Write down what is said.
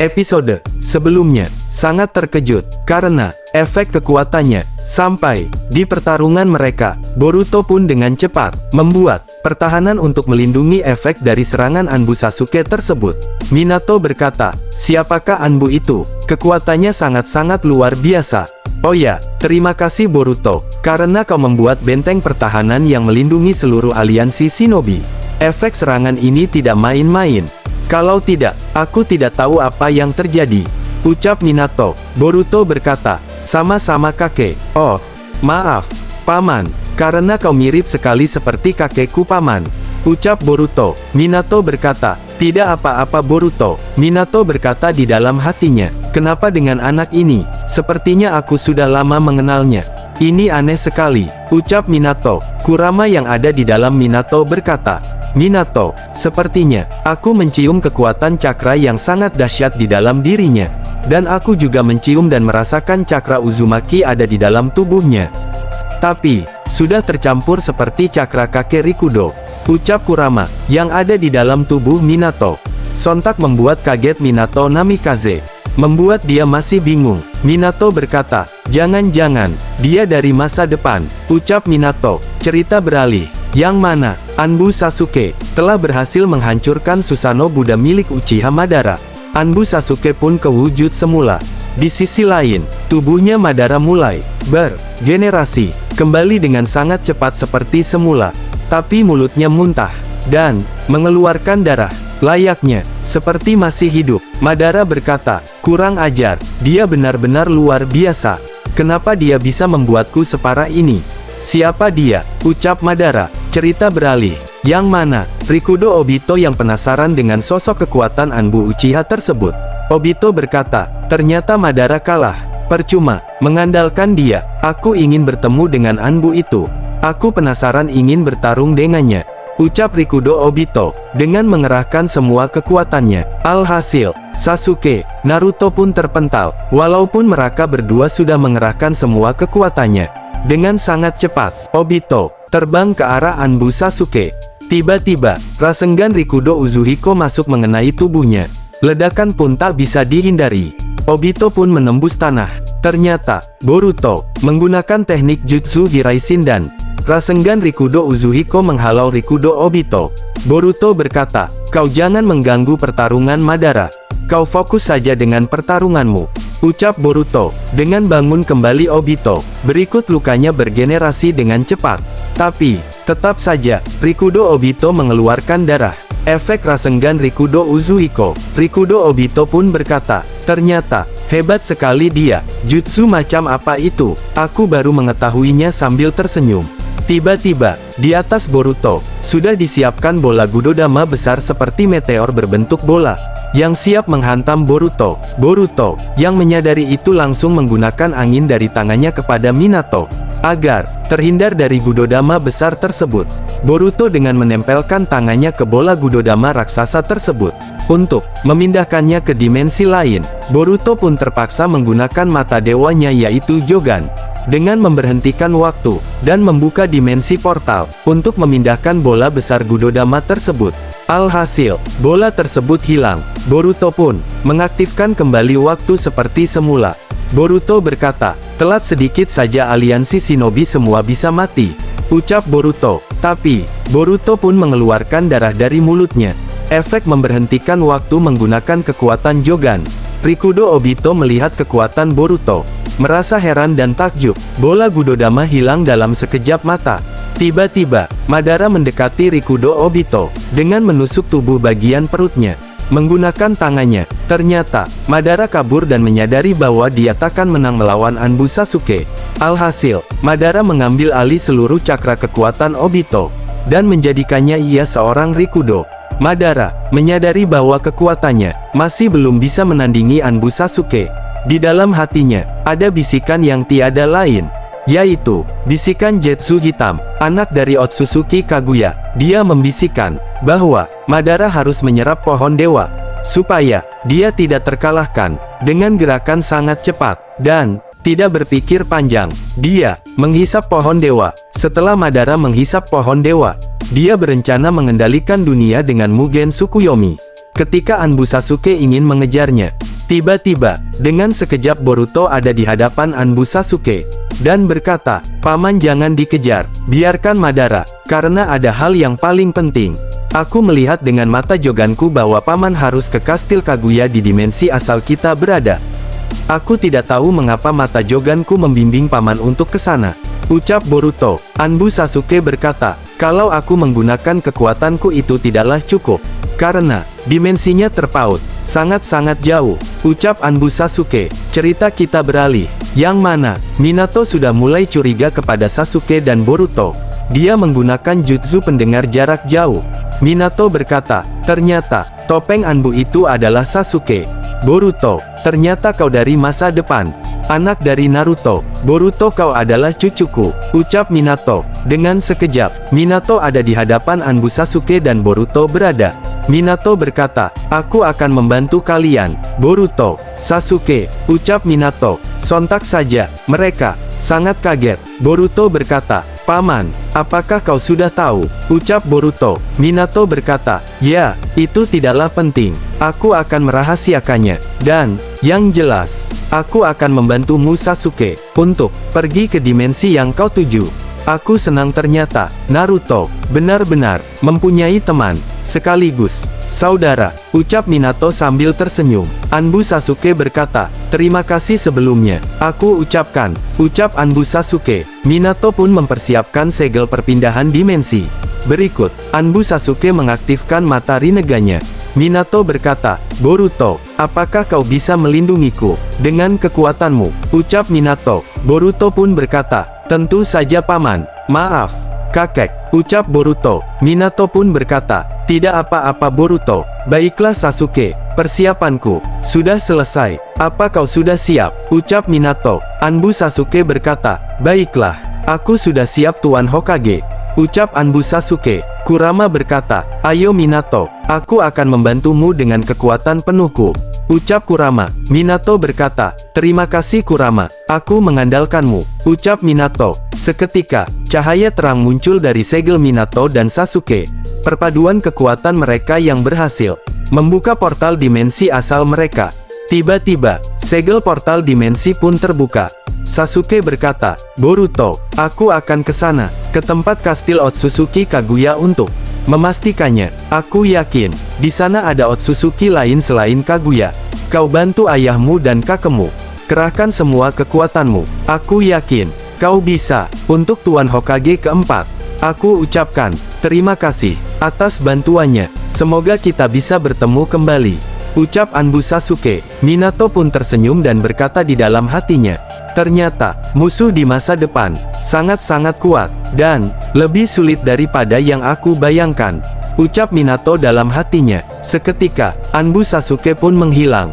Episode sebelumnya sangat terkejut karena efek kekuatannya. Sampai di pertarungan mereka, Boruto pun dengan cepat membuat pertahanan untuk melindungi efek dari serangan Anbu Sasuke tersebut. Minato berkata, "Siapakah Anbu itu? Kekuatannya sangat-sangat luar biasa." "Oh ya, terima kasih Boruto, karena kau membuat benteng pertahanan yang melindungi seluruh aliansi shinobi. Efek serangan ini tidak main-main. Kalau tidak, aku tidak tahu apa yang terjadi," ucap Minato. Boruto berkata, "Sama-sama kakek." "Oh, maaf, paman, karena kau mirip sekali seperti kakekku paman," ucap Boruto. Minato berkata, "Tidak apa-apa Boruto." Minato berkata di dalam hatinya, "Kenapa dengan anak ini? Sepertinya aku sudah lama mengenalnya. Ini aneh sekali," ucap Minato. Kurama yang ada di dalam Minato berkata, "Minato, sepertinya aku mencium kekuatan cakra yang sangat dahsyat di dalam dirinya. Dan aku juga mencium dan merasakan cakra Uzumaki ada di dalam tubuhnya. Tapi, sudah tercampur seperti cakra kakek Rikudo," ucap Kurama, yang ada di dalam tubuh Minato. Sontak membuat kaget Minato Namikaze. Membuat dia masih bingung. Minato berkata, "Jangan-jangan, dia dari masa depan," ucap Minato. Cerita beralih. Yang mana, Anbu Sasuke telah berhasil menghancurkan Susanoo Buddha milik Uchiha Madara. Anbu Sasuke pun kewujud semula. Di sisi lain, tubuhnya Madara mulai bergenerasi kembali dengan sangat cepat seperti semula. Tapi mulutnya muntah dan mengeluarkan darah, layaknya seperti masih hidup. Madara berkata, "Kurang ajar, dia benar-benar luar biasa. Kenapa dia bisa membuatku separah ini? Siapa dia?" ucap Madara. Cerita beralih. Yang mana, Rikudo Obito yang penasaran dengan sosok kekuatan Anbu Uchiha tersebut. Obito berkata, "Ternyata Madara kalah. Percuma mengandalkan dia. Aku ingin bertemu dengan Anbu itu. Aku penasaran ingin bertarung dengannya," ucap Rikudo Obito, dengan mengerahkan semua kekuatannya. Alhasil, Sasuke, Naruto pun terpental, walaupun mereka berdua sudah mengerahkan semua kekuatannya. Dengan sangat cepat, Obito terbang ke arah Anbu Sasuke. Tiba-tiba, Rasengan Rikudo Uzuhiko masuk mengenai tubuhnya. Ledakan pun tak bisa dihindari. Obito pun menembus tanah. Ternyata, Boruto menggunakan teknik Jutsu Hiraisin dan Rasengan Rikudo Uzuhiko menghalau Rikudo Obito. Boruto berkata, "Kau jangan mengganggu pertarungan Madara. Kau fokus saja dengan pertarunganmu," ucap Boruto. Dengan bangun kembali Obito, berikut lukanya bergenerasi dengan cepat. Tapi, tetap saja, Rikudo Obito mengeluarkan darah. Efek Rasengan Rikudo Uzuhiko. Rikudo Obito pun berkata, "Ternyata, hebat sekali dia. Jutsu macam apa itu? Aku baru mengetahuinya," sambil tersenyum. Tiba-tiba, di atas Boruto, sudah disiapkan bola Gudodama besar seperti meteor berbentuk bola, yang siap menghantam Boruto. Boruto, yang menyadari itu langsung menggunakan angin dari tangannya kepada Minato, agar terhindar dari Gudodama besar tersebut. Boruto dengan menempelkan tangannya ke bola Gudodama raksasa tersebut, untuk memindahkannya ke dimensi lain. Boruto pun terpaksa menggunakan mata dewanya yaitu Jogan, dengan memberhentikan waktu, dan membuka dimensi portal, untuk memindahkan bola besar Gudodama tersebut. Alhasil, bola tersebut hilang. Boruto pun mengaktifkan kembali waktu seperti semula. Boruto berkata, "Telat sedikit saja aliansi shinobi semua bisa mati," ucap Boruto. Tapi, Boruto pun mengeluarkan darah dari mulutnya. Efek memberhentikan waktu menggunakan kekuatan Jogan. Rikudo Obito melihat kekuatan Boruto, merasa heran dan takjub. Bola Gudodama hilang dalam sekejap mata. Tiba-tiba, Madara mendekati Rikudo Obito, dengan menusuk tubuh bagian perutnya. menggunakan tangannya. Ternyata, Madara kabur dan menyadari bahwa dia takkan menang melawan Anbu Sasuke. Alhasil, Madara mengambil alih seluruh cakra kekuatan Obito, dan menjadikannya ia seorang Rikudo. Madara menyadari bahwa kekuatannya masih belum bisa menandingi Anbu Sasuke. Di dalam hatinya, ada bisikan yang tiada lain, yaitu bisikan Zetsu Hitam, anak dari Otsutsuki Kaguya. Dia membisikkan bahwa Madara harus menyerap pohon dewa, supaya dia tidak terkalahkan. Dengan gerakan sangat cepat, dan tidak berpikir panjang, dia menghisap pohon dewa. Setelah Madara menghisap pohon dewa, dia berencana mengendalikan dunia dengan Mugen Tsukuyomi. Ketika Anbu Sasuke ingin mengejarnya, tiba-tiba, dengan sekejap Boruto ada di hadapan Anbu Sasuke, dan berkata, "Paman jangan dikejar, biarkan Madara, karena ada hal yang paling penting. Aku melihat dengan mata joganku bahwa Paman harus ke Kastil Kaguya di dimensi asal kita berada. Aku tidak tahu mengapa mata joganku membimbing Paman untuk ke sana," ucap Boruto. Anbu Sasuke berkata, "Kalau aku menggunakan kekuatanku itu tidaklah cukup, karena dimensinya terpaut, sangat-sangat jauh," ucap Anbu Sasuke. Cerita kita beralih, yang mana Minato sudah mulai curiga kepada Sasuke dan Boruto. Dia menggunakan jutsu pendengar jarak jauh. Minato berkata, "Ternyata, topeng Anbu itu adalah Sasuke." Boruto, "Ternyata kau dari masa depan. Anak dari Naruto. Boruto, kau adalah cucuku," ucap Minato. Dengan sekejap, Minato ada di hadapan Anbu Sasuke dan Boruto berada. Minato berkata, "Aku akan membantu kalian, Boruto, Sasuke," ucap Minato. Sontak saja, mereka sangat kaget. Boruto berkata, "Paman, apakah kau sudah tahu?" ucap Boruto. Minato berkata, "Ya, itu tidaklah penting. Aku akan merahasiakannya. Dan, yang jelas, aku akan membantumu Sasuke, untuk pergi ke dimensi yang kau tuju. Aku senang ternyata, Naruto, benar-benar, mempunyai teman, sekaligus saudara," ucap Minato sambil tersenyum. Anbu Sasuke berkata, "Terima kasih sebelumnya, aku ucapkan," ucap Anbu Sasuke. Minato pun mempersiapkan segel perpindahan dimensi. Berikut, Anbu Sasuke mengaktifkan mata Rinnegan-nya. Minato berkata, "Boruto, apakah kau bisa melindungiku dengan kekuatanmu?" ucap Minato. Boruto pun berkata, "Tentu saja Paman, maaf, kakek," ucap Boruto. Minato pun berkata, "Tidak apa-apa Boruto. Baiklah Sasuke, persiapanku sudah selesai. Apa kau sudah siap?" ucap Minato. Anbu Sasuke berkata, "Baiklah, aku sudah siap Tuan Hokage," ucap Anbu Sasuke. Kurama berkata, "Ayo Minato, aku akan membantumu dengan kekuatan penuhku," ucap Kurama. Minato berkata, "Terima kasih Kurama, aku mengandalkanmu," ucap Minato. Seketika, cahaya terang muncul dari segel Minato dan Sasuke. Perpaduan kekuatan mereka yang berhasil membuka portal dimensi asal mereka. Tiba-tiba, segel portal dimensi pun terbuka. Sasuke berkata, "Boruto, aku akan ke sana, ke tempat Kastil Otsutsuki Kaguya untuk memastikannya. Aku yakin, di sana ada Otsutsuki lain selain Kaguya. Kau bantu ayahmu dan kakekmu. Kerahkan semua kekuatanmu. Aku yakin, kau bisa." Untuk Tuan Hokage keempat, aku ucapkan, terima kasih atas bantuannya. Semoga kita bisa bertemu kembali, ucap Anbu Sasuke. Minato pun tersenyum dan berkata di dalam hatinya, ternyata, musuh di masa depan, sangat-sangat kuat, dan lebih sulit daripada yang aku bayangkan, ucap Minato dalam hatinya. Seketika, Anbu Sasuke pun menghilang.